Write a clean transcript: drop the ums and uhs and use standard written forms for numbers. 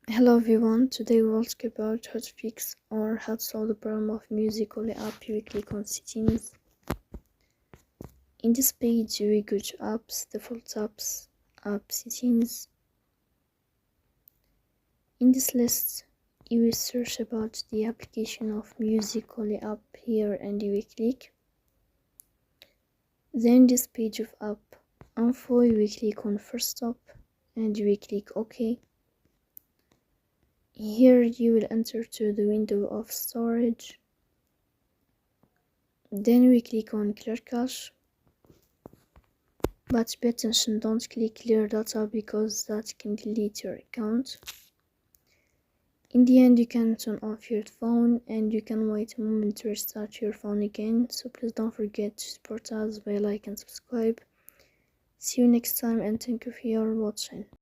Hello everyone, today we will talk about how to fix or how to solve the problem of Musicolet app. You click on settings. In this page you will go to apps, default apps, app settings. In this list you will search about the application of Musicolet app here and you will click. Then this page of app info you will click on first stop and you will click OK. Here you will enter to the window of storage. Then we click on clear cache. But pay attention, don't click clear data because that can delete your account. In the end, you can turn off your phone and you can wait a moment to restart your phone again. So please don't forget to support us by like and subscribe. See you next time and thank you for your watching.